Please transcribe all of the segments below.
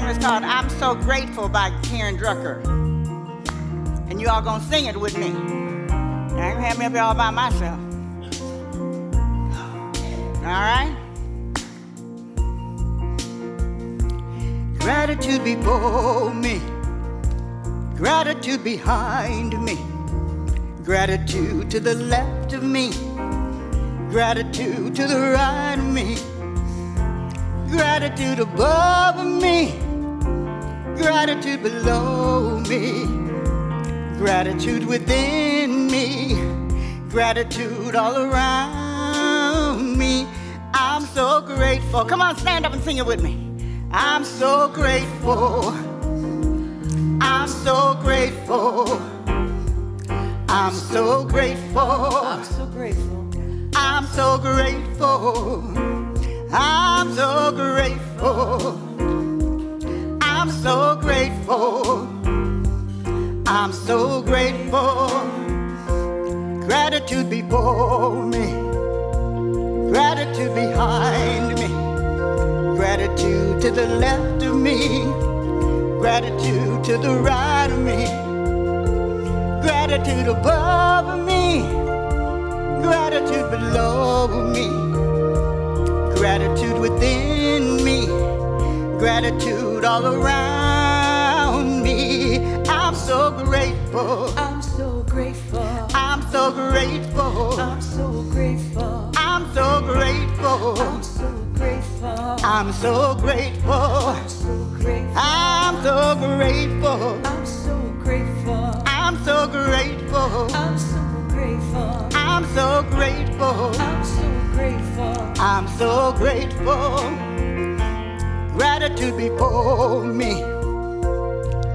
song that's called I'm So Grateful by Karen Drucker. And you all gonna sing it with me. I ain't gonna have me up here all by myself. All right? Gratitude before me, gratitude behind me, gratitude to the left of me, gratitude to the right of me, gratitude above me, gratitude below me, gratitude within me, gratitude all around me. I'm so grateful. Come on, stand up and sing it with me. I'm so grateful. I'm so grateful. I'm so grateful. I'm so grateful. I'm so grateful. I'm so grateful. I'm so grateful. I'm so grateful. Gratitude before me, gratitude behind me, gratitude to the left of me, gratitude to the right of me, gratitude above me, gratitude below me, gratitude within me, gratitude all around me. I'm so grateful. I'm so grateful. I'm so grateful. I'm so grateful. I'm so grateful. I'm so grateful. I'm so grateful. I'm so grateful. I'm so grateful. I'm so grateful. I'm so grateful. I'm so grateful. I'm so grateful. I'm so grateful. I'm so grateful. Gratitude before me,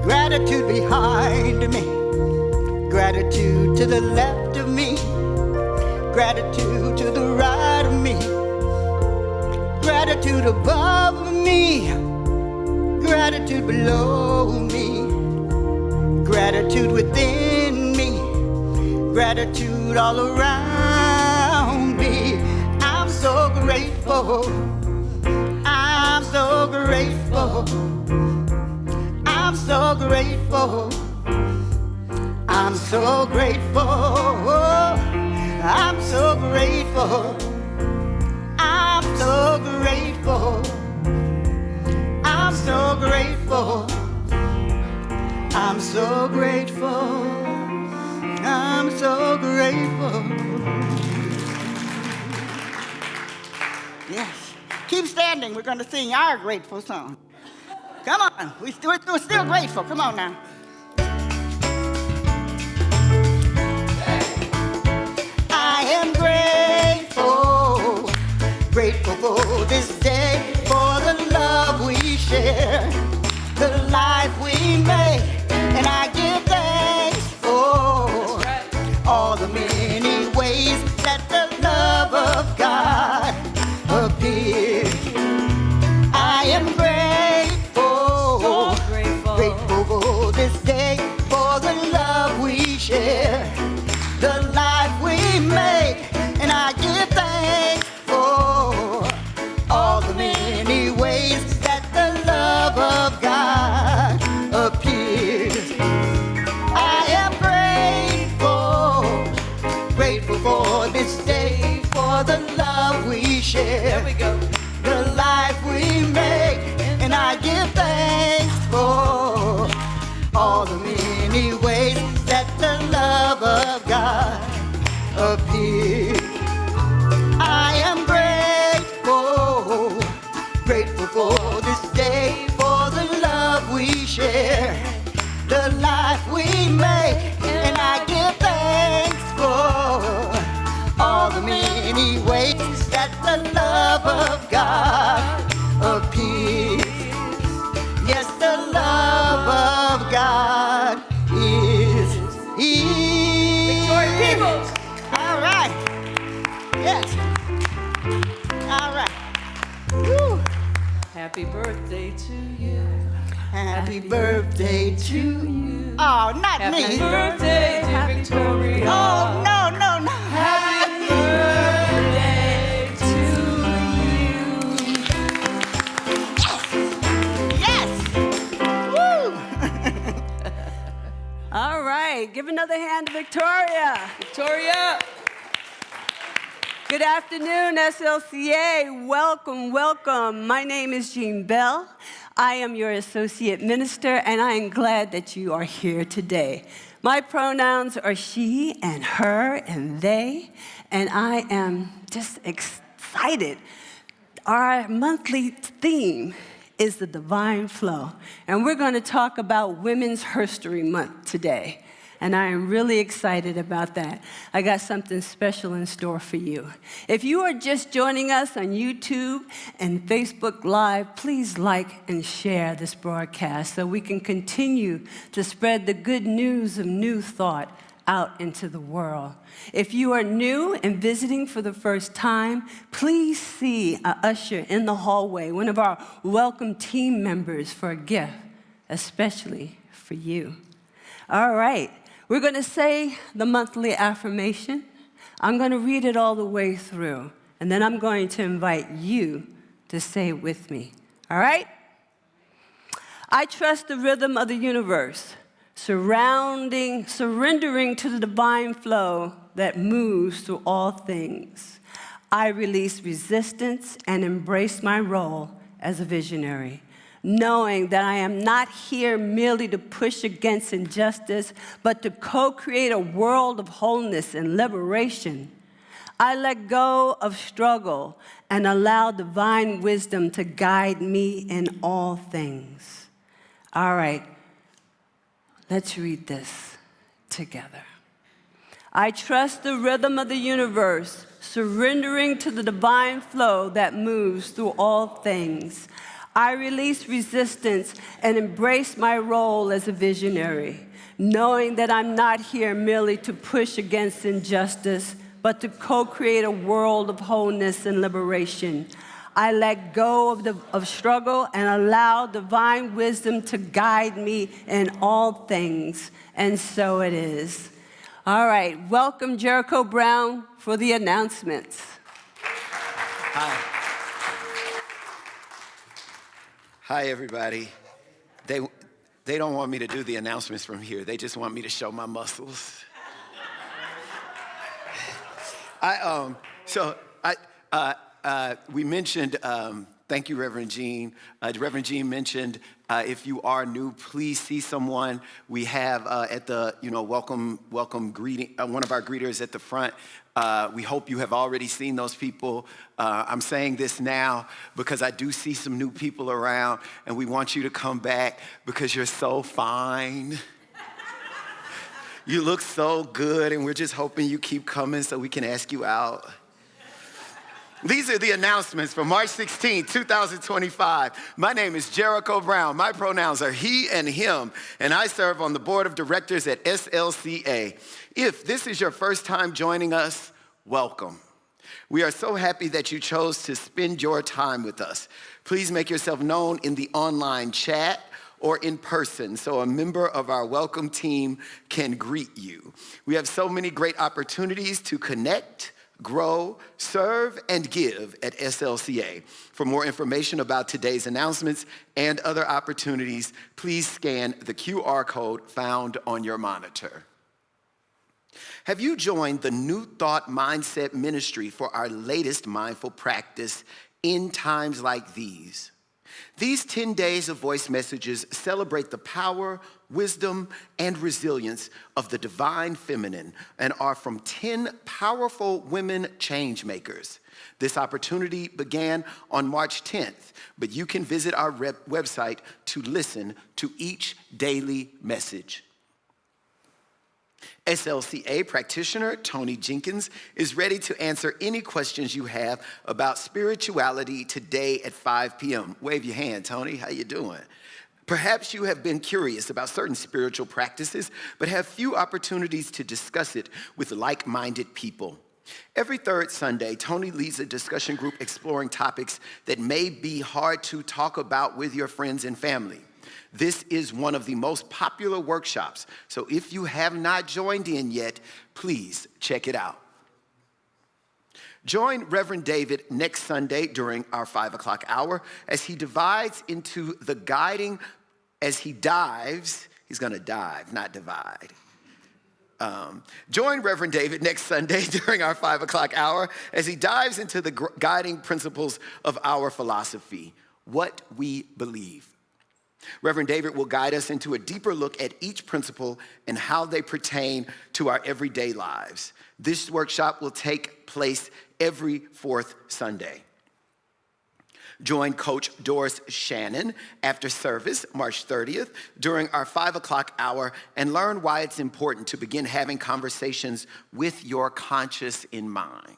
gratitude behind me, gratitude to the left of me, gratitude to the right of me, gratitude above me, gratitude below me, gratitude within me, gratitude all around me. I'm so grateful. I'm so grateful. I'm so grateful. I'm so grateful. I'm so grateful. I'm so grateful. I'm so grateful. I'm so grateful. I'm so grateful. Yes. Keep standing. We're going to sing our grateful song. Come on. We're still grateful. Come on now. I am grateful. Grateful for this day, for the love we share, the life we make. And I give thanks for all the many ways that the love of God appears. I am grateful, So grateful. grateful for this day, for the love we share, the life we make. And I give thanks for all the many ways that the love of God appears. I am grateful, grateful for this day, for the love we share, There we go. the life we make. And I give thanks for all the many ways that the love of God appears. I am grateful, grateful for this day, for the love we share, the life we make. And I give thanks for all the many ways that the love of God appears. Yes, the love of God is here. Victoria Peoples. All right. Yes. All right. Woo. Happy birthday to you. Happy birthday to you. Oh, not Happy me. birthday, dear Victoria. Oh, no, no, no. Happy birthday to you. Yes. All right, give another hand to Victoria. Victoria. Good afternoon, SLCA. Welcome, welcome. My name is Jean Bell. I am your associate minister, and I am glad that you are here today. My pronouns are she and her and they, and I am just excited. Our monthly theme is the divine flow, and we're going to talk about Women's History Month today. And I am really excited about that. I got something special in store for you. If you are just joining us on YouTube and Facebook Live, please like and share this broadcast so we can continue to spread the good news of new thought out into the world. If you are new and visiting for the first time, please see an usher in the hallway, one of our welcome team members, for a gift, especially for you. All right. We're going to say the monthly affirmation. I'm going to read it all the way through, and then I'm going to invite you to say it with me. All right? I trust the rhythm of the universe, surrendering to the divine flow that moves through all things. I release resistance and embrace my role as a visionary, knowing that I am not here merely to push against injustice, but to co-create a world of wholeness and liberation. I let go of struggle and allow divine wisdom to guide me in all things. All right, let's read this together. I trust the rhythm of the universe, surrendering to the divine flow that moves through all things. I release resistance and embrace my role as a visionary, knowing that I'm not here merely to push against injustice, but to co-create a world of wholeness and liberation. I let go of struggle and allow divine wisdom to guide me in all things, and so it is. All right, welcome Jericho Brown for the announcements. Hi. Hi, everybody. They don't want me to do the announcements from here. They just want me to show my muscles. We mentioned, thank you, Reverend Jean. Reverend Jean mentioned if you are new, please see someone. We have at the welcome greeting, one of our greeters at the front. We hope you have already seen those people. I'm saying this now because I do see some new people around, and we want you to come back because you're so fine. You look so good, and we're just hoping you keep coming so we can ask you out. These are the announcements for March 16, 2025. My name is Jericho Brown. My pronouns are he and him, and I serve on the board of directors at SLCA. If this is your first time joining us, welcome. We are so happy that you chose to spend your time with us. Please make yourself known in the online chat or in person so a member of our welcome team can greet you. We have so many great opportunities to connect, grow, serve, and give at SLCA. For more information about today's announcements and other opportunities, please scan the QR code found on your monitor. Have you joined the New Thought Mindset Ministry for our latest mindful practice, In Times Like These? These 10 days of voice messages celebrate the power, wisdom, and resilience of the divine feminine and are from 10 powerful women change makers. This opportunity began on March 10th, but you can visit our website to listen to each daily message. SLCA practitioner Tony Jenkins is ready to answer any questions you have about spirituality today at 5 p.m. Wave your hand, Tony. How you doing? Perhaps you have been curious about certain spiritual practices, but have few opportunities to discuss it with like-minded people. Every third Sunday, Tony leads a discussion group exploring topics that may be hard to talk about with your friends and family. This is one of the most popular workshops, so if you have not joined in yet, please check it out. Join Reverend David next Sunday during our 5 o'clock hour as he dives into He's going to dive, not divide. Join Reverend David next Sunday during our 5 o'clock hour as he dives into the guiding principles of our philosophy, what we believe. Reverend David will guide us into a deeper look at each principle and how they pertain to our everyday lives. This workshop will take place every fourth Sunday. Join Coach Doris Shannon after service, March 30th, during our 5 o'clock hour, and learn why it's important to begin having conversations with your conscience in mind.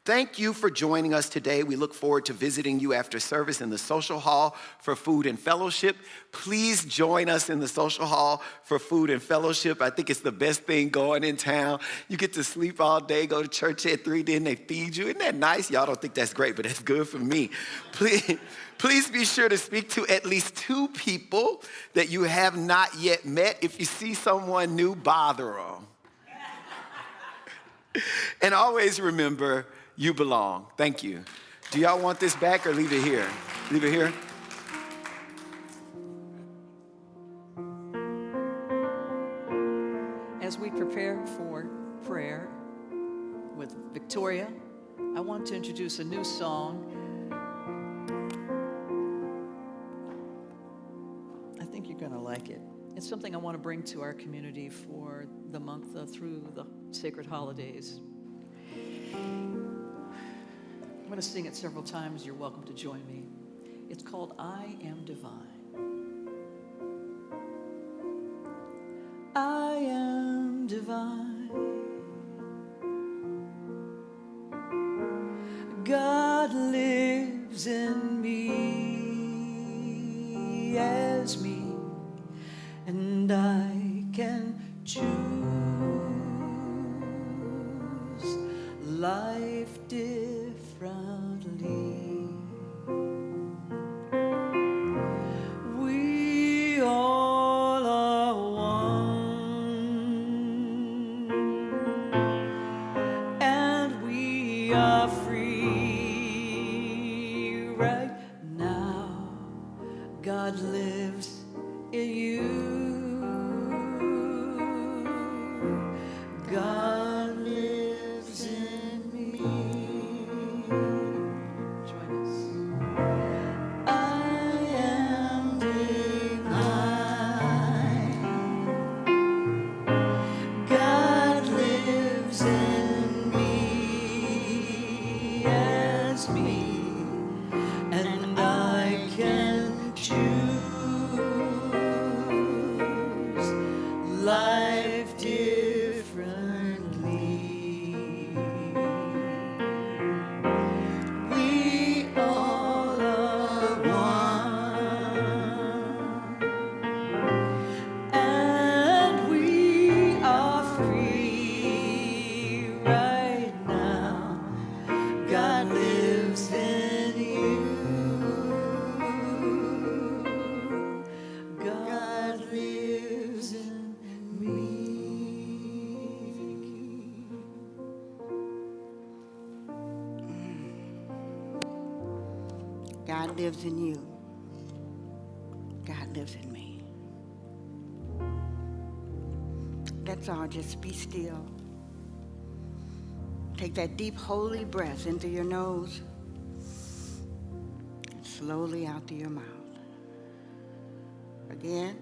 Thank you for joining us today. We look forward to visiting you after service in the social hall for food and fellowship. Please join us in the social hall for food and fellowship. I think it's the best thing going in town. You get to sleep all day, go to church at 3, then they feed you. Isn't that nice? Y'all don't think that's great, but that's good for me. Please be sure to speak to at least 2 people that you have not yet met. If you see someone new, bother them. And always remember, you belong. Thank you. Do y'all want this back or leave it here? Leave it here? As we prepare for prayer with Victoria, I want to introduce a new song. I think you're going to like it. It's something I want to bring to our community for the month through the sacred holidays. I'm going to sing it several times. You're welcome to join me. It's called I Am Divine. I am divine. God lives in me as me, and I can choose life differently. We all are one, and we are free right now. God lives in you. God lives in me. Join us. I am divine. God lives in me as me, and I can choose life differently. We all are one, and we are free right now. God lives in you. God lives in me. God lives in you. God lives in me. Let's all just be still. Take that deep, holy breath into your nose and slowly out through your mouth. Again.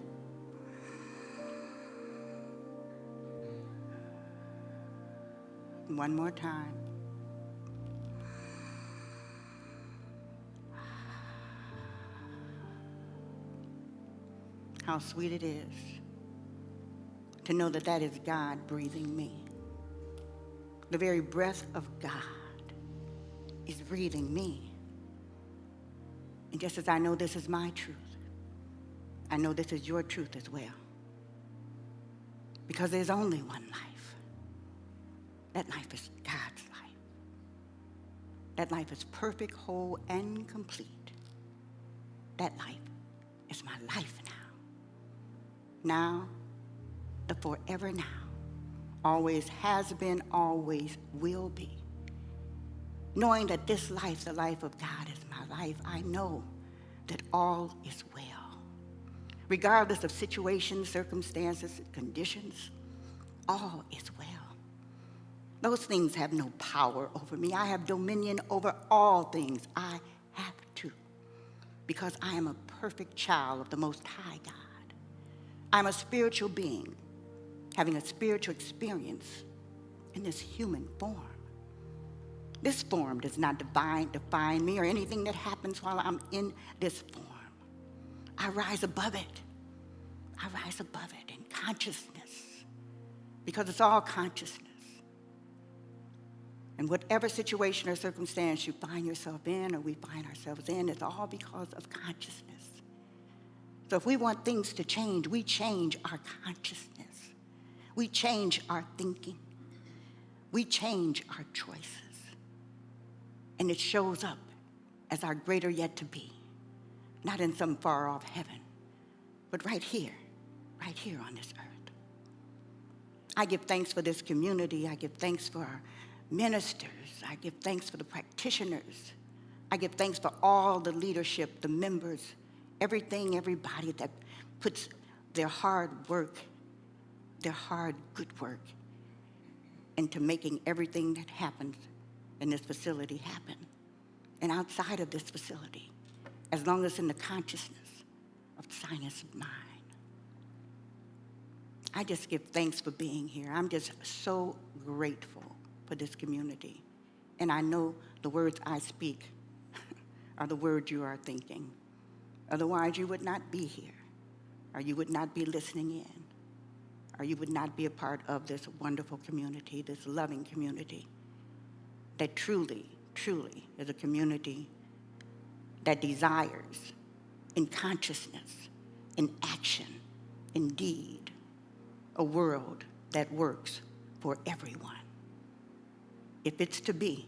One more time. How sweet it is to know that that is God breathing me. The very breath of God is breathing me. And just as I know this is my truth, I know this is your truth as well. Because there's only one life. That life is God's life. That life is perfect, whole, and complete. That life is my life now. Now, the forever now. Always has been, always will be. Knowing that this life, the life of God, is my life, I know that all is well. regardless of situations, circumstances, conditions, all is well. Those things have no power over me. I have dominion over all things. I have to, because I am a perfect child of the Most High God. I'm a spiritual being, having a spiritual experience in this human form. This form does not define me or anything that happens while I'm in this form. I rise above it. I rise above it in consciousness, because it's all consciousness. And whatever situation or circumstance you find yourself in, or we find ourselves in, it's all because of consciousness. So if we want things to change, we change our consciousness. We change our thinking. We change our choices. And it shows up as our greater yet to be, not in some far off heaven, but right here on this earth. I give thanks for this community. I give thanks for our ministers. I give thanks for the practitioners. I give thanks for all the leadership, the members, everybody that puts their hard work, their hard good work into making everything that happens in this facility happen. And outside of this facility, as long as in the consciousness of sinus of mind. I just give thanks for being here. I'm just so grateful for this community. And I know the words I speak are the words you are thinking. Otherwise, you would not be here, or you would not be listening in, or you would not be a part of this wonderful community, this loving community that truly, truly is a community that desires in consciousness, in action, in deed, a world that works for everyone. If it's to be,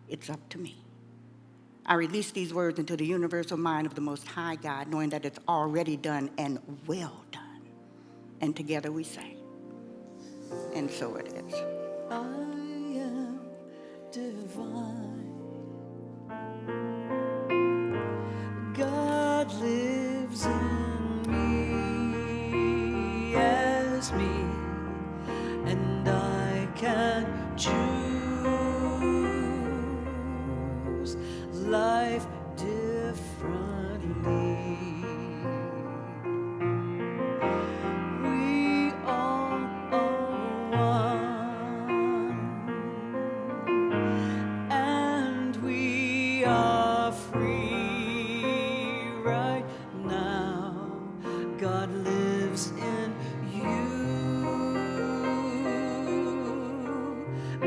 it's up to me. I release these words into the universal mind of the Most High God, knowing that it's already done and well done. And together we say, and so it is. I am divine. God lives in me as me, and I can choose life differently. We all are one, and we are free right now. God lives in you.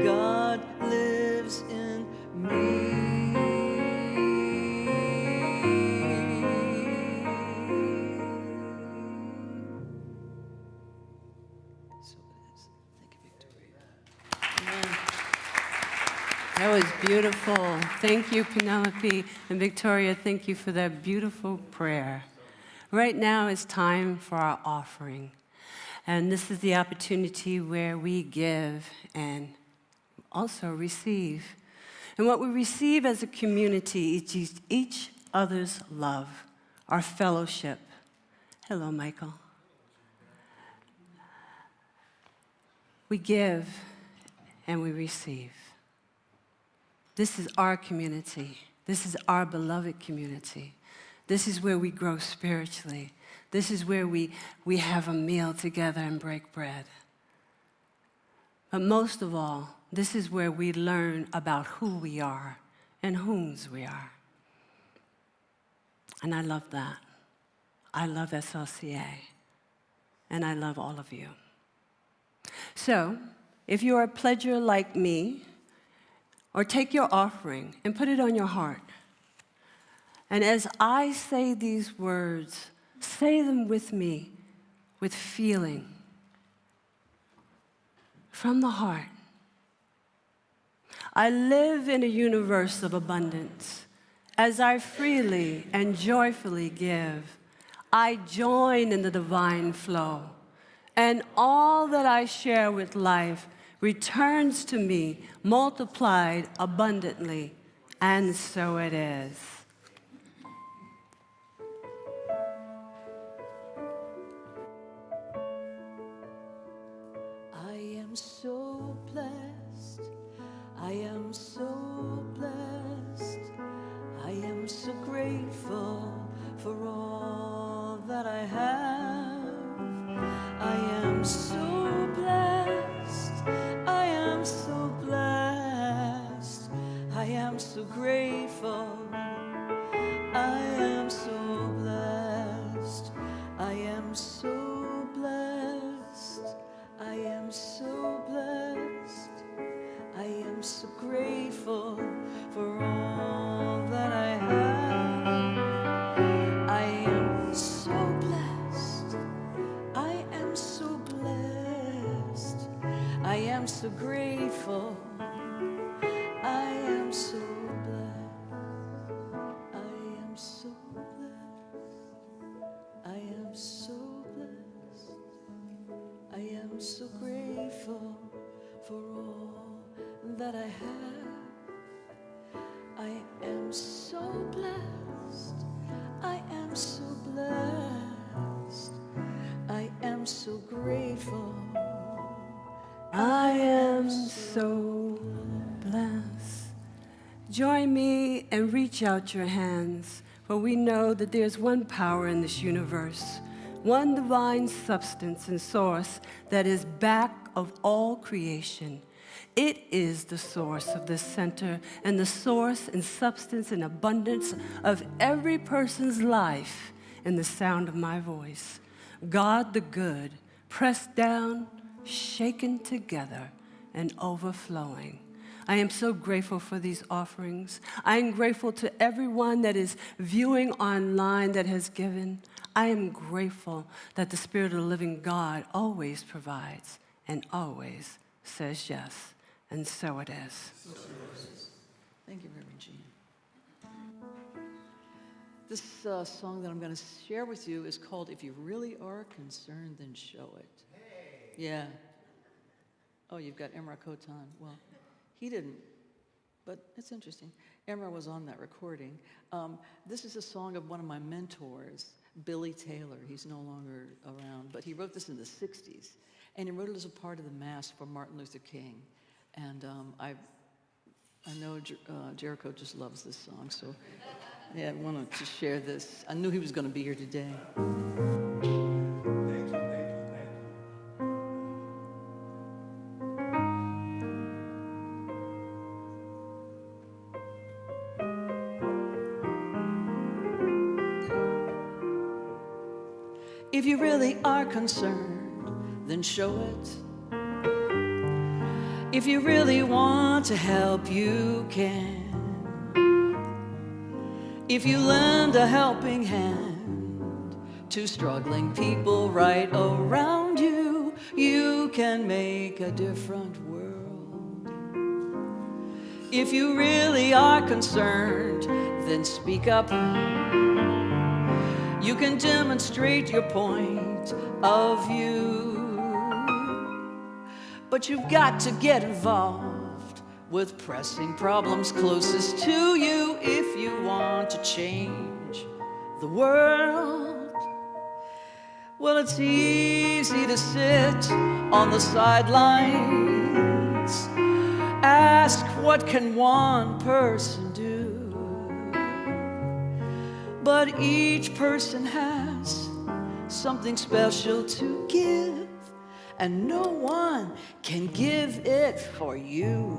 God lives in me. So it is. Thank you, Victoria. Amen. That was beautiful. Thank you, Penelope. And Victoria, thank you for that beautiful prayer. Right now is time for our offering. And this is the opportunity where we give and also receive. And what we receive as a community is each other's love, our fellowship. Hello, Michael. We give and we receive. This is our community. This is our beloved community. This is where we grow spiritually. This is where we have a meal together and break bread. But most of all, this is where we learn about who we are and whose we are. And I love that. I love SLCA. And I love all of you. So, if you're a pledger like me, or take your offering and put it on your heart. And as I say these words, say them with me, with feeling, from the heart. I live in a universe of abundance. As I freely and joyfully give, I join in the divine flow. And all that I share with life returns to me multiplied abundantly, and so it is. so blessed. I am so blessed. I am so grateful for all that I have. I am so blessed. I am so blessed. I am so grateful. I am so blessed. I am so blessed. I am so blessed. I am so grateful for all that I have. I am so blessed. I am so blessed. I am so grateful. I am so blessed. I am so blessed. I am so blessed. I am so grateful for all that I have. I am so blessed. I am so blessed. I am so grateful. I am so blessed. Join me and reach out your hands, for we know that there's one power in this universe, one divine substance and source that is back of all creation. It is the source of the center and the source and substance and abundance of every person's life in the sound of my voice. God the good, pressed down, shaken together, and overflowing. I am so grateful for these offerings. I am grateful to everyone that is viewing online that has given. I am grateful that the Spirit of the living God always provides and always says yes. And so it is. Thank you, Reverend Jean. This song that I'm going to share with you is called If You Really Are Concerned, Then Show It. Hey. Yeah. Oh, you've got Emra Kotan. Well, he didn't, but it's interesting. Emra was on that recording. This is a song of one of my mentors, Billy Taylor. He's no longer around, but he wrote this in the 60s. And he wrote it as a part of the Mass for Martin Luther King. And I know Jericho just loves this song, so yeah, I wanted to share this. I knew he was going to be here today. If you really are concerned, then show it. If you really want to help, you can. If you lend a helping hand to struggling people right around you, you can make a different world. If you really are concerned, then speak up. You can demonstrate your point of view. But you've got to get involved with pressing problems closest to you if you want to change the world. Well, it's easy to sit on the sidelines, ask what can one person do? But each person has something special to give, and no one can give it for you.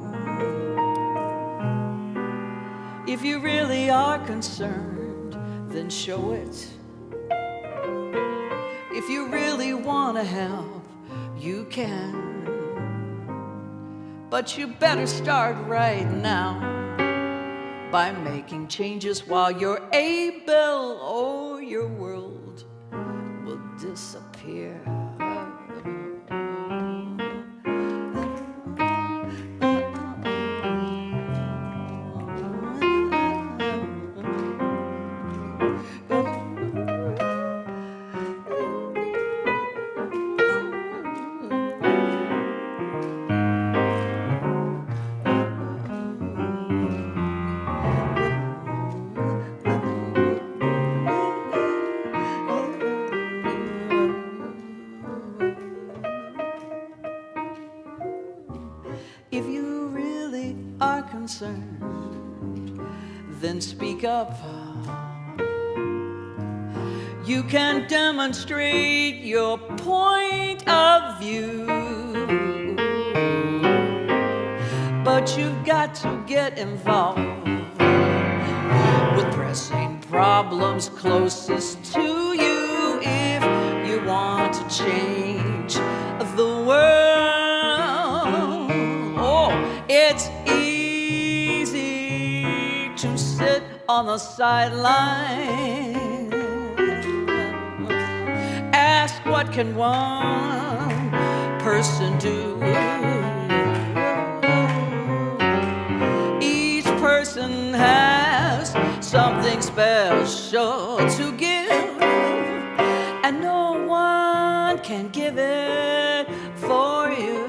If you really are concerned, then show it. If you really want to help, you can. But you better start right now by making changes while you're able, or your world will disappear. concerned, then speak up. You can demonstrate your point of view, but you've got to get involved with pressing problems closest to you if you want to change the world. Oh, it's easy to sit on the sideline. Ask, what can one person do? Each person has something special to give, and no one can give it for you.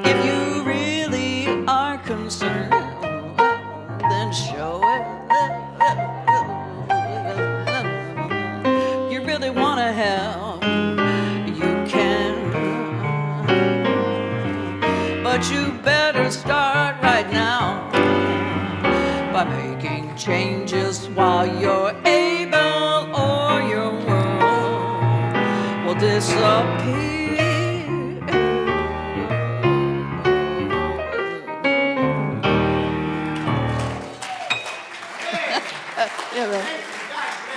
If you really are concerned, then show it. You really want to help, you can, but you better start right now by making changes while you're able, or your world will disappear. Yeah, well,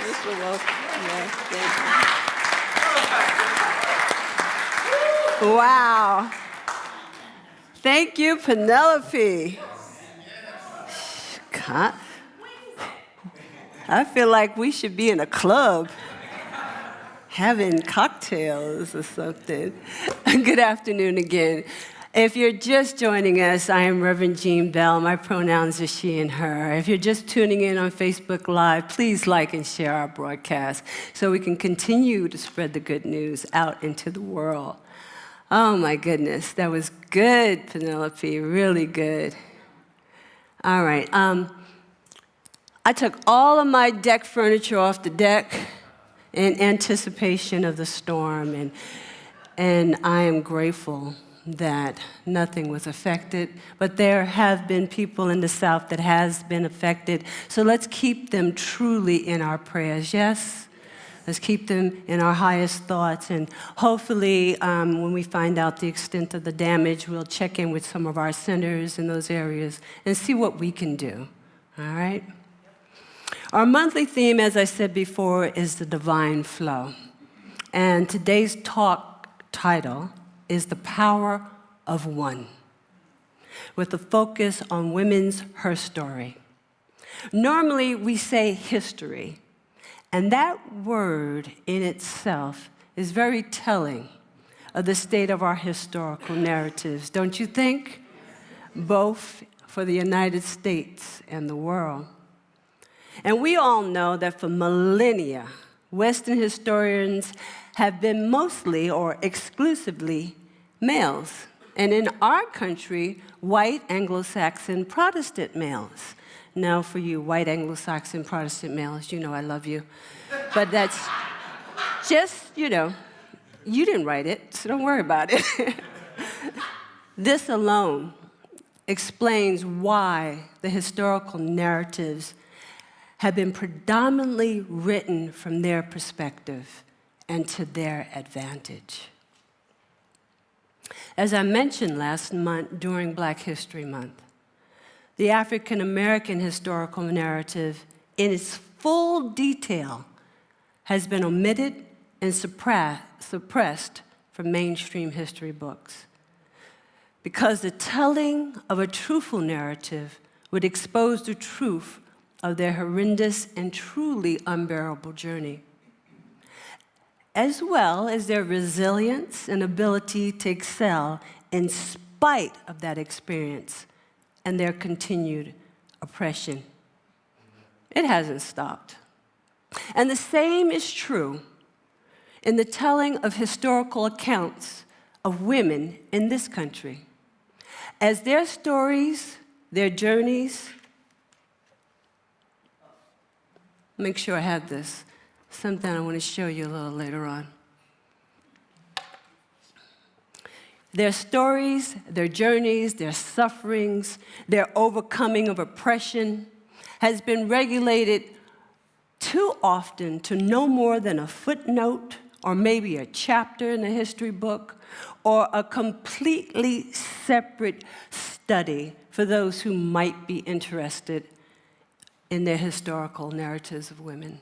Mr. Wells, yeah, thank you. Wow. Thank you, Penelope. God. I feel like we should be in a club having cocktails or something. Good afternoon again. If you're just joining us, I am Reverend Jean Bell. My pronouns are she and her. If you're just tuning in on Facebook Live, please like and share our broadcast so we can continue to spread the good news out into the world. Oh my goodness, that was good, Penelope, really good. All right, I took all of my deck furniture off the deck in anticipation of the storm, and I am grateful that nothing was affected, but there have been people in the South that has been affected, so let's keep them truly in our prayers, yes? Let's keep them in our highest thoughts, and hopefully when we find out the extent of the damage, we'll check in with some of our centers in those areas and see what we can do, all right? Our monthly theme, as I said before, is the divine flow, and today's talk title is The Power of One, with a focus on women's her story. Normally, we say history, and that word in itself is very telling of the state of our historical narratives, don't you think? Both for the United States and the world. And we all know that for millennia, Western historians have been mostly or exclusively males. And in our country, white Anglo-Saxon Protestant males. Now, for you white Anglo-Saxon Protestant males, you know I love you. But that's just, you didn't write it, so don't worry about it. This alone explains why the historical narratives have been predominantly written from their perspective and to their advantage. As I mentioned last month during Black History Month, the African American historical narrative in its full detail has been omitted and suppressed from mainstream history books, because the telling of a truthful narrative would expose the truth of their horrendous and truly unbearable journey, as well as their resilience and ability to excel in spite of that experience and their continued oppression. It hasn't stopped. And the same is true in the telling of historical accounts of women in this country, as their stories, their journeys. Make sure I have this. Something I want to show you a little later on. Their stories, their journeys, their sufferings, their overcoming of oppression has been regulated too often to no more than a footnote or maybe a chapter in a history book or a completely separate study for those who might be interested in their historical narratives of women.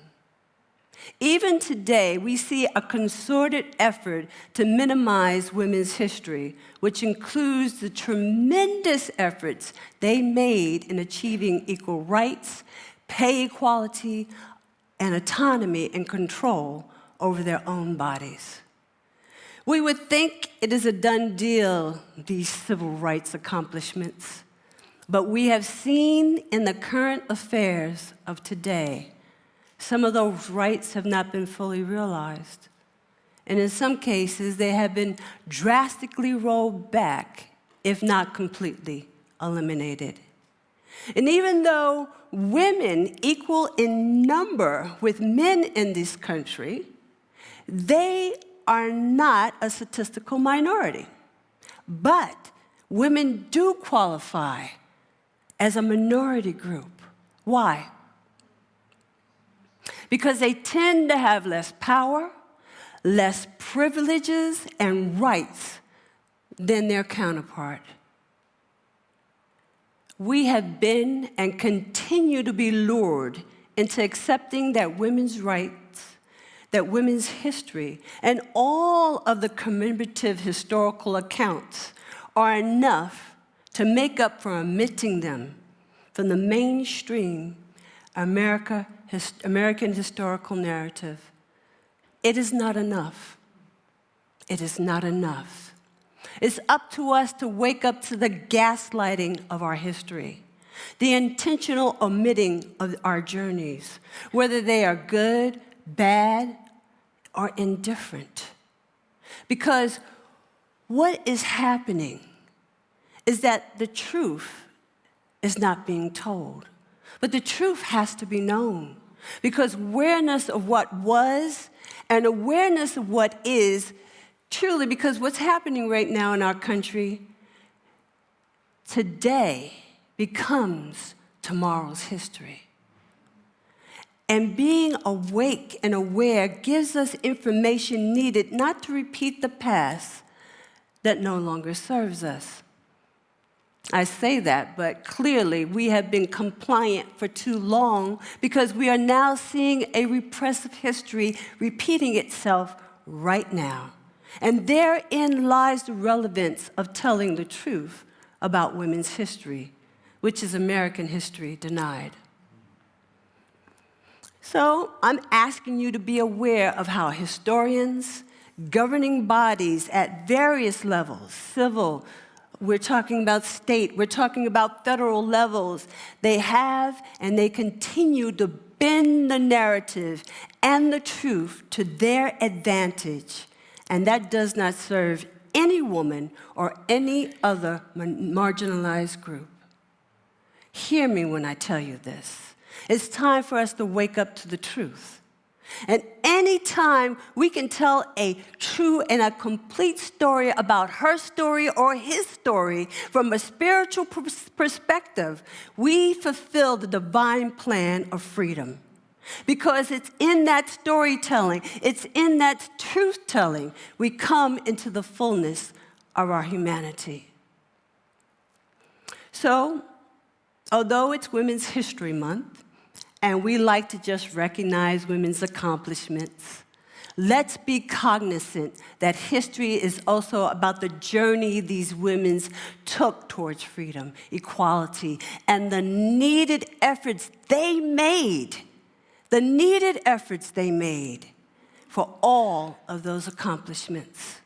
Even today, we see a concerted effort to minimize women's history, which includes the tremendous efforts they made in achieving equal rights, pay equality, and autonomy and control over their own bodies. We would think it is a done deal, these civil rights accomplishments, but we have seen in the current affairs of today some of those rights have not been fully realized. And in some cases, they have been drastically rolled back, if not completely eliminated. And even though women equal in number with men in this country, they are not a statistical minority. But women do qualify as a minority group. Why? Because they tend to have less power, less privileges and rights than their counterpart. We have been and continue to be lured into accepting that women's rights, that women's history, and all of the commemorative historical accounts are enough to make up for omitting them from the mainstream American historical narrative. It is not enough. It is not enough. It's up to us to wake up to the gaslighting of our history, the intentional omitting of our journeys, whether they are good, bad, or indifferent. Because what is happening is that the truth is not being told. But the truth has to be known, because awareness of what was and awareness of what is truly, because what's happening right now in our country today becomes tomorrow's history. And being awake and aware gives us information needed not to repeat the past that no longer serves us. I say that, but clearly we have been compliant for too long because we are now seeing a repressive history repeating itself right now. And therein lies the relevance of telling the truth about women's history, which is American history denied. So I'm asking you to be aware of how historians, governing bodies at various levels, civil, we're talking about state, we're talking about federal levels, they have and they continue to bend the narrative and the truth to their advantage. And that does not serve any woman or any other marginalized group. Hear me when I tell you this. It's time for us to wake up to the truth. And any time we can tell a true and a complete story about her story or his story from a spiritual perspective, we fulfill the divine plan of freedom. Because it's in that storytelling, it's in that truth-telling, we come into the fullness of our humanity. So, although it's Women's History Month, and we like to just recognize women's accomplishments, let's be cognizant that history is also about the journey these women took towards freedom, equality, and the needed efforts they made for all of those accomplishments.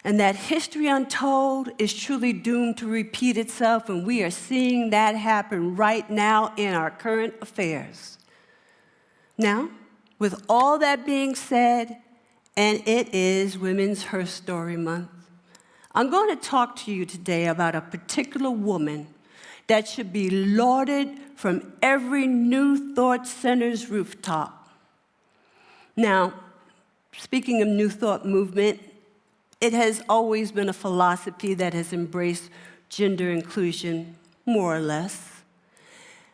And that history untold is truly doomed to repeat itself, and we are seeing that happen right now in our current affairs. Now, with all that being said, and it is Women's Her Story Month, I'm going to talk to you today about a particular woman that should be lauded from every New Thought Center's rooftop. Now, speaking of New Thought movement, It has always been a philosophy that has embraced gender inclusion, more or less,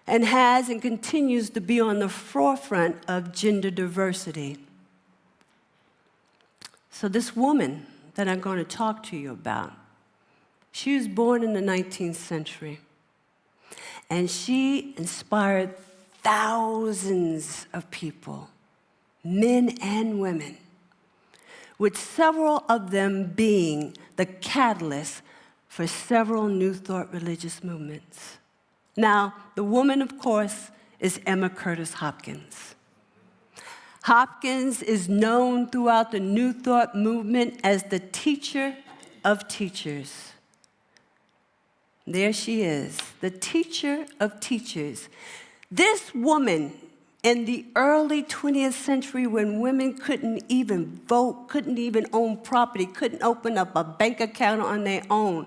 and has and continues to be on the forefront of gender diversity. So this woman that I'm going to talk to you about, she was born in the 19th century, and she inspired thousands of people, men and women, with several of them being the catalyst for several New Thought religious movements. Now, the woman, of course, is Emma Curtis Hopkins. Hopkins is known throughout the New Thought movement as the teacher of teachers. There she is, the teacher of teachers. This woman, in the early 20th century, when women couldn't even vote, couldn't even own property, couldn't open up a bank account on their own,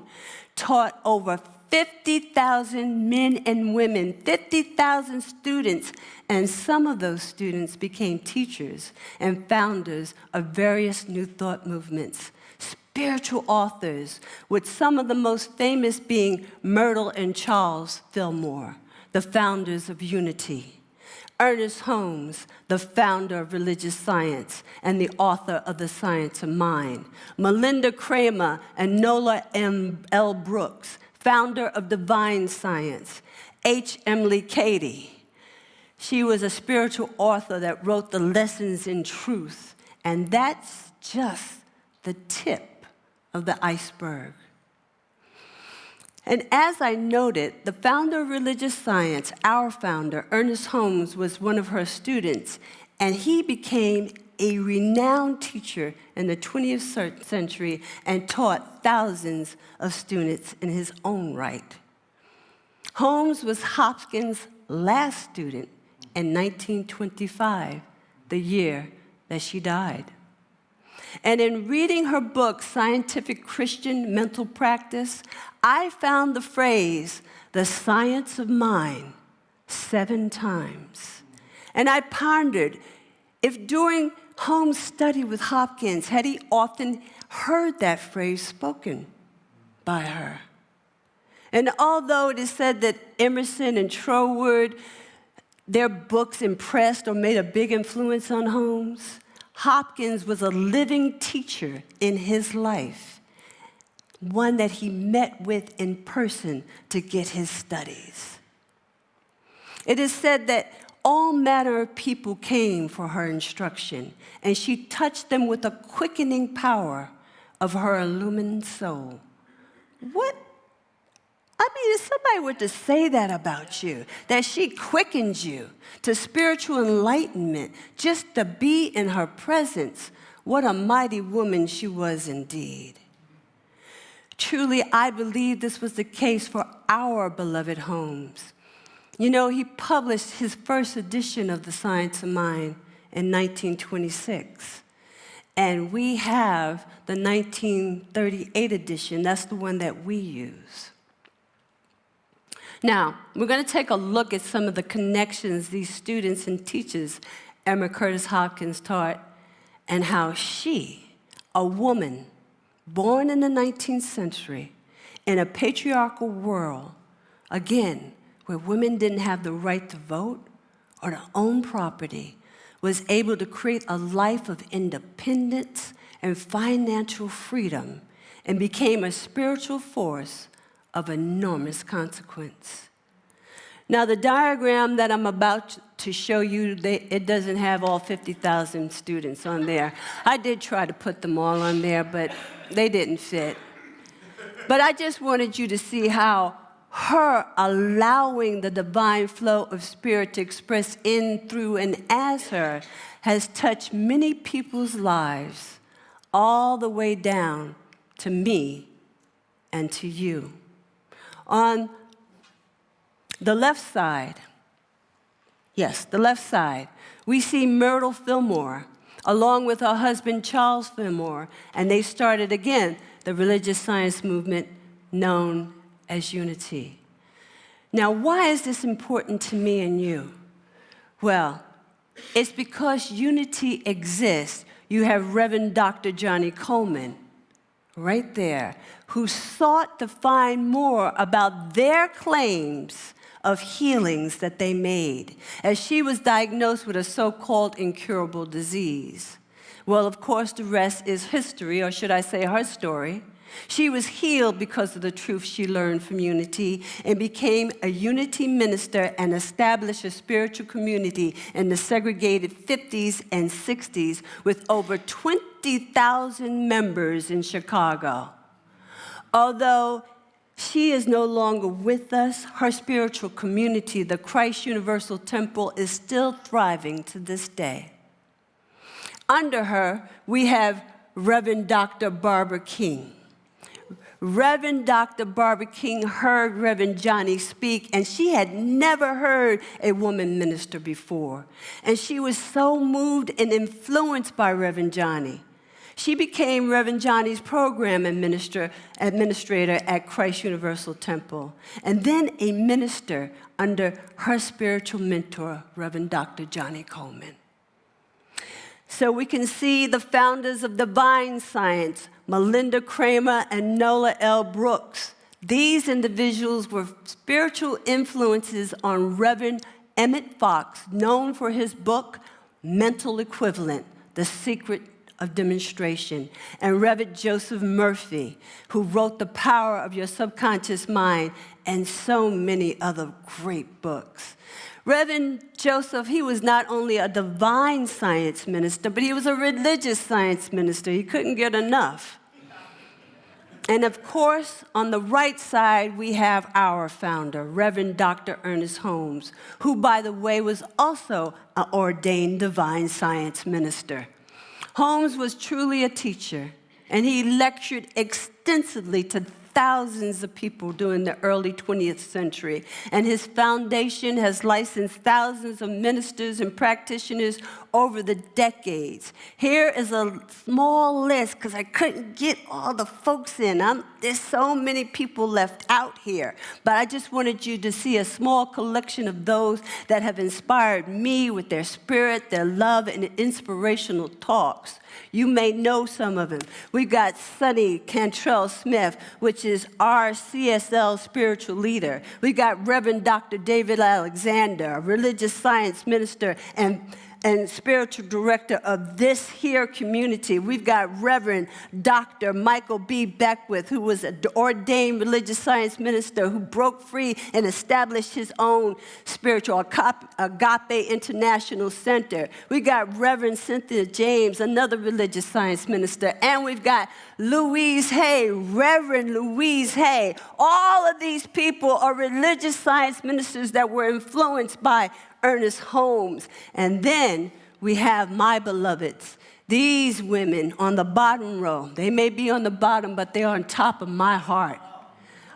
taught over 50,000 men and women, 50,000 students, and some of those students became teachers and founders of various New Thought movements, spiritual authors, with some of the most famous being Myrtle and Charles Fillmore, the founders of Unity. Ernest Holmes, the founder of religious science and the author of The Science of Mind. Melinda Kramer and Nola L. Brooks, founder of Divine Science. H. Emily Cady. She was a spiritual author that wrote The Lessons in Truth, and that's just the tip of the iceberg. And as I noted, the founder of religious science, our founder, Ernest Holmes, was one of her students, and he became a renowned teacher in the 20th century and taught thousands of students in his own right. Holmes was Hopkins' last student in 1925, the year that she died. And in reading her book, Scientific Christian Mental Practice, I found the phrase, the science of mind, 7 times. And I pondered if during Holmes' study with Hopkins, had he often heard that phrase spoken by her. And although it is said that Emerson and Troward, their books impressed or made a big influence on Holmes, Hopkins was a living teacher in his life, one that he met with in person to get his studies. It is said that all manner of people came for her instruction, and she touched them with the quickening power of her illumined soul. If somebody were to say that about you, that she quickened you to spiritual enlightenment just to be in her presence, what a mighty woman she was indeed. Truly, I believe this was the case for our beloved Holmes. You know, he published his first edition of The Science of Mind in 1926. And we have the 1938 edition. That's the one that we use. Now, we're going to take a look at some of the connections these students and teachers Emma Curtis Hopkins taught, and how she, a woman born in the 19th century in a patriarchal world, again, where women didn't have the right to vote or to own property, was able to create a life of independence and financial freedom and became a spiritual force of enormous consequence. Now, the diagram that I'm about to show you, it doesn't have all 50,000 students on there. I did try to put them all on there, but they didn't fit. But I just wanted you to see how her allowing the divine flow of spirit to express in, through, and as her has touched many people's lives, all the way down to me and to you. On the left side, yes, the left side, we see Myrtle Fillmore, along with her husband Charles Fillmore, and they started again the religious science movement known as Unity. Now, why is this important to me and you? Well, it's because Unity exists. You have Reverend Dr. Johnny Coleman, right there, who sought to find more about their claims of healings that they made, as she was diagnosed with a so-called incurable disease. Well, of course, the rest is history, or should I say her story. She was healed because of the truth she learned from Unity and became a Unity minister and established a spiritual community in the segregated 50s and 60s with over 20,000 members in Chicago. Although she is no longer with us, her spiritual community, the Christ Universal Temple, is still thriving to this day. Under her, we have Reverend Dr. Barbara King. Reverend Dr. Barbara King heard Reverend Johnny speak, and she had never heard a woman minister before. And she was so moved and influenced by Reverend Johnny. She became Reverend Johnny's program administrator at Christ Universal Temple, and then a minister under her spiritual mentor, Reverend Dr. Johnny Coleman. So we can see the founders of Divine Science, Melinda Kramer and Nola L. Brooks. These individuals were spiritual influences on Reverend Emmett Fox, known for his book, Mental Equivalent, The Secret of Demonstration, and Reverend Joseph Murphy, who wrote The Power of Your Subconscious Mind, and so many other great books. Reverend Joseph, he was not only a divine science minister, but he was a religious science minister. He couldn't get enough. And of course, on the right side, we have our founder, Reverend Dr. Ernest Holmes, who, by the way, was also an ordained divine science minister. Holmes was truly a teacher, and he lectured extensively to thousands of people during the early 20th century. And his foundation has licensed thousands of ministers and practitioners over the decades. Here is a small list, because I couldn't get all the folks in. There's so many people left out here. But I just wanted you to see a small collection of those that have inspired me with their spirit, their love, and inspirational talks. You may know some of them. We've got Sonny Cantrell Smith, which is our CSL spiritual leader. We've got Reverend Dr. David Alexander, a religious science minister and spiritual director of this here community. We've got Reverend Dr. Michael B. Beckwith, who was an ordained religious science minister who broke free and established his own spiritual Agape International Center. We got Reverend Cynthia James, another religious science minister. And we've got Louise Hay, Reverend Louise Hay. All of these people are religious science ministers that were influenced by Ernest Holmes. And then we have my beloveds. These women on the bottom row, they may be on the bottom, but they're on top of my heart.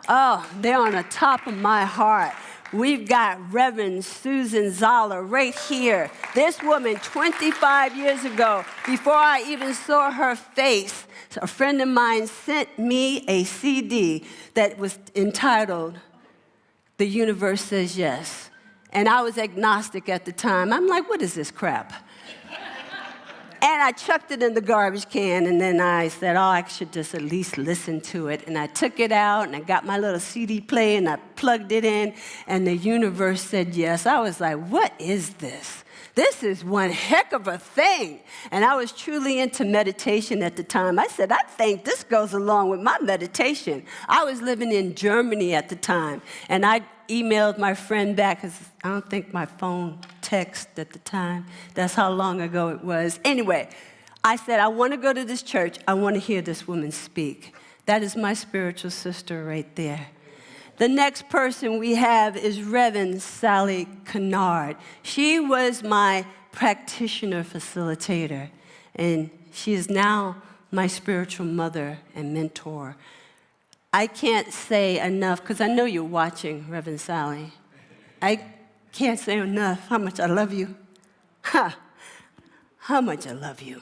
Oh, they're on the top of my heart. We've got Reverend Susan Zoller right here. This woman, 25 years ago, before I even saw her face, a friend of mine sent me a CD that was entitled, The Universe Says Yes. And I was agnostic at the time. I'm like, what is this crap? And I chucked it in the garbage can, and then I said, oh, I should just at least listen to it. And I took it out, and I got my little CD player, and I plugged it in, and the universe said yes. I was like, what is this? This is one heck of a thing. And I was truly into meditation at the time. I said, I think this goes along with my meditation. I was living in Germany at the time, and I emailed my friend back, because I don't think my phone texted at the time. That's how long ago it was. Anyway, I said, I want to go to this church. I want to hear this woman speak. That is my spiritual sister right there. The next person we have is Reverend Sally Kennard. She was my practitioner facilitator, and she is now my spiritual mother and mentor. I can't say enough, because I know you're watching, Reverend Sally. I can't say enough how much I love you. Ha! How much I love you.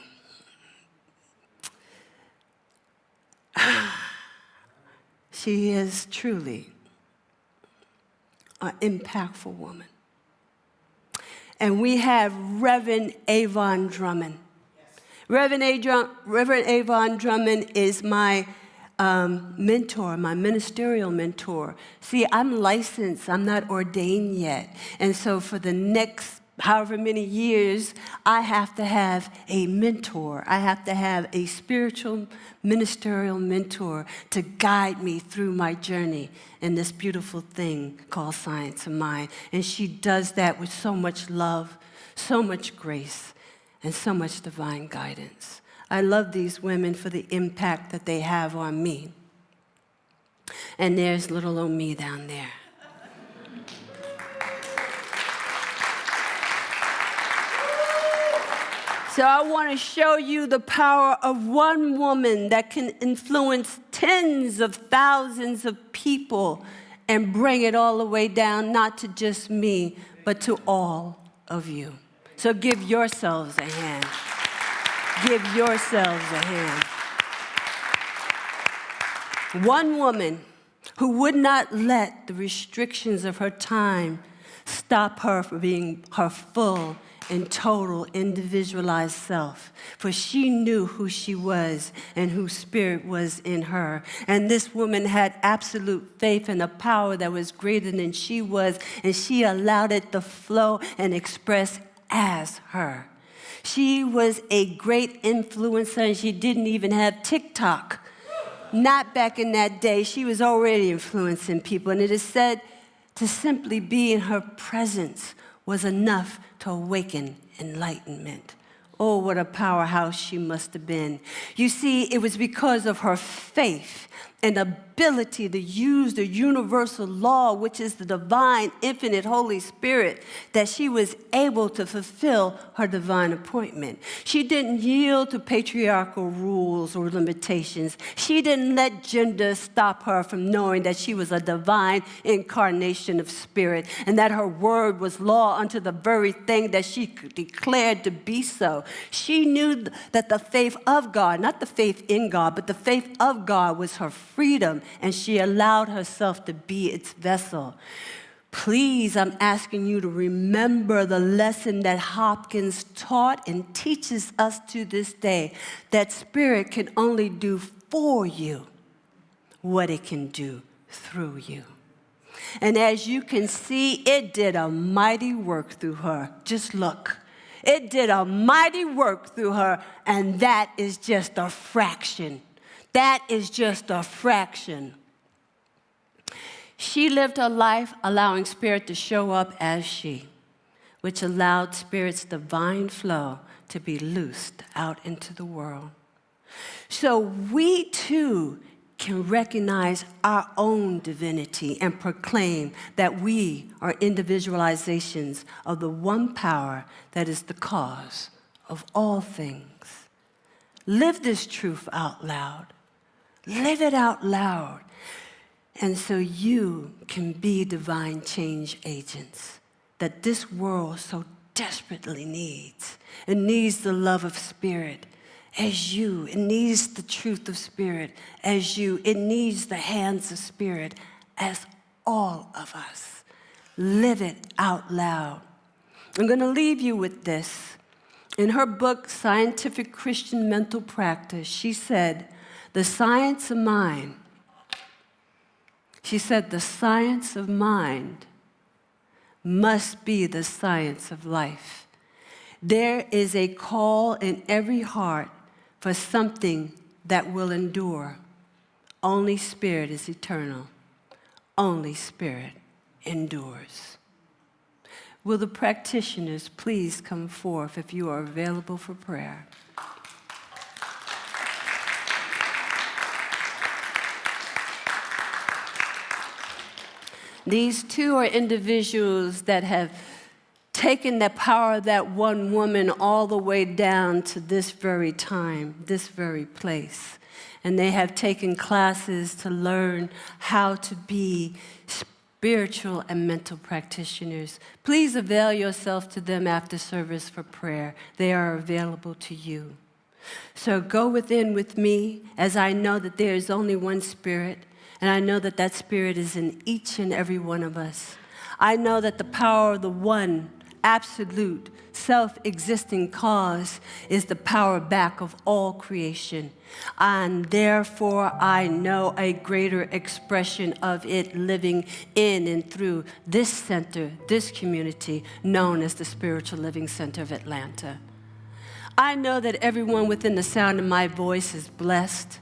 She is truly an impactful woman. And we have Reverend Avon Drummond. Reverend Avon Drummond is my mentor, my ministerial mentor. See, I'm licensed, I'm not ordained yet. And so for the next however many years, I have to have a mentor. I have to have a spiritual ministerial mentor to guide me through my journey in this beautiful thing called Science of Mind. And she does that with so much love, so much grace, and so much divine guidance. I love these women for the impact that they have on me. And there's little old me down there. So I want to show you the power of one woman that can influence tens of thousands of people and bring it all the way down, not to just me, but to all of you. So give yourselves a hand. Give yourselves a hand. One woman who would not let the restrictions of her time stop her from being her full and total individualized self, for she knew who she was and whose spirit was in her. And this woman had absolute faith in a power that was greater than she was, and she allowed it to flow and express as her. She was a great influencer, and she didn't even have TikTok. Not back in that day. She was already influencing people, and it is said to simply be in her presence was enough to awaken enlightenment. Oh, what a powerhouse she must have been. You see, it was because of her faith and ability to use the universal law, which is the divine, infinite Holy Spirit, that she was able to fulfill her divine appointment. She didn't yield to patriarchal rules or limitations. She didn't let gender stop her from knowing that she was a divine incarnation of spirit and that her word was law unto the very thing that she declared to be so. She knew that the faith of God, not the faith in God, but the faith of God was her freedom, and she allowed herself to be its vessel. Please, I'm asking you to remember the lesson that Hopkins taught and teaches us to this day, that spirit can only do for you what it can do through you. And as you can see, it did a mighty work through her. Just look. It did a mighty work through her, and that is just a fraction. That is just a fraction. She lived her life allowing spirit to show up as she, which allowed spirit's divine flow to be loosed out into the world. So we too can recognize our own divinity and proclaim that we are individualizations of the one power that is the cause of all things. Live this truth out loud. Live it out loud. And so you can be divine change agents that this world so desperately needs. It needs the love of spirit as you. It needs the truth of spirit as you. It needs the hands of spirit as all of us. Live it out loud. I'm going to leave you with this. In her book, Scientific Christian Mental Practice, she said, the science of mind, she said, the science of mind must be the science of life. There is a call in every heart for something that will endure. Only spirit is eternal. Only spirit endures. Will the practitioners please come forth if you are available for prayer? These two are individuals that have taken the power of that one woman all the way down to this very time, this very place. And they have taken classes to learn how to be spiritual and mental practitioners. Please avail yourself to them after service for prayer. They are available to you. So go within with me, as I know that there is only one spirit, and I know that that spirit is in each and every one of us. I know that the power of the one absolute self-existing cause is the power back of all creation. And therefore, I know a greater expression of it living in and through this center, this community, known as the Spiritual Living Center of Atlanta. I know that everyone within the sound of my voice is blessed.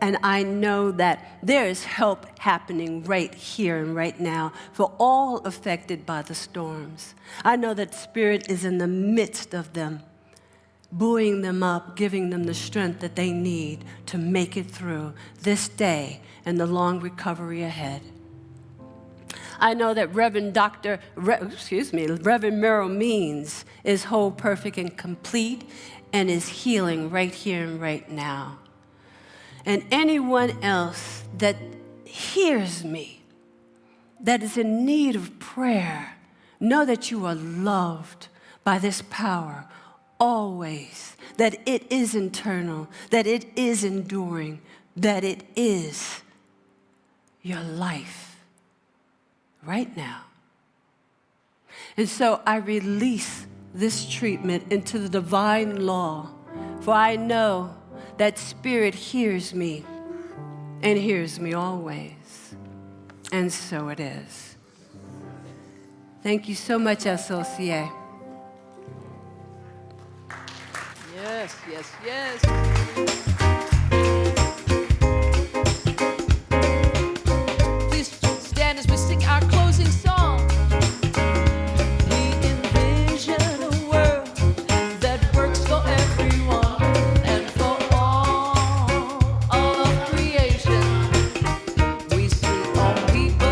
And I know that there is help happening right here and right now for all affected by the storms. I know that Spirit is in the midst of them, buoying them up, giving them the strength that they need to make it through this day and the long recovery ahead. I know that Reverend Merrill Means is whole, perfect, and complete and is healing right here and right now. And anyone else that hears me, that is in need of prayer, know that you are loved by this power always, that it is internal, that it is enduring, that it is your life right now. And so I release this treatment into the divine law, for I know that Spirit hears me and hears me always. And so it is. Thank you so much, SLCA. Yes, yes, yes. Please stand as we sing our closing song. We envision a world that works for everyone and for all of creation. We see all people,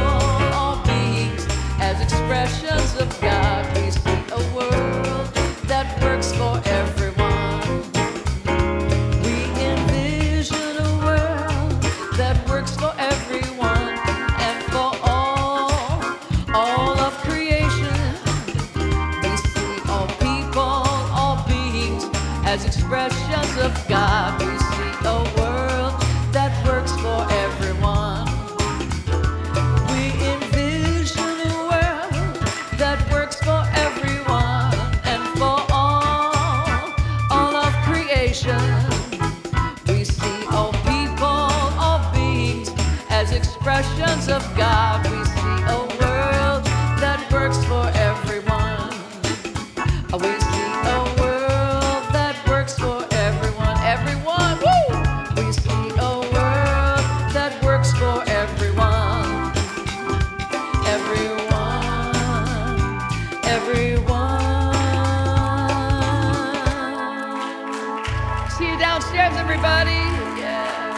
all beings as expressions of God. We see a world that works for everyone. We envision a world that works for everyone and for all of creation. We see all people, all beings as expressions of God. We see a world that works for everyone. We envision a world that works for everyone and for all of creation. We see all people, all beings as expressions of God. We see a world that works for everyone. We see a world that works for everyone. Everyone, woo! We see a world that works for everyone. Everyone, everyone. See you downstairs, everybody. Yeah.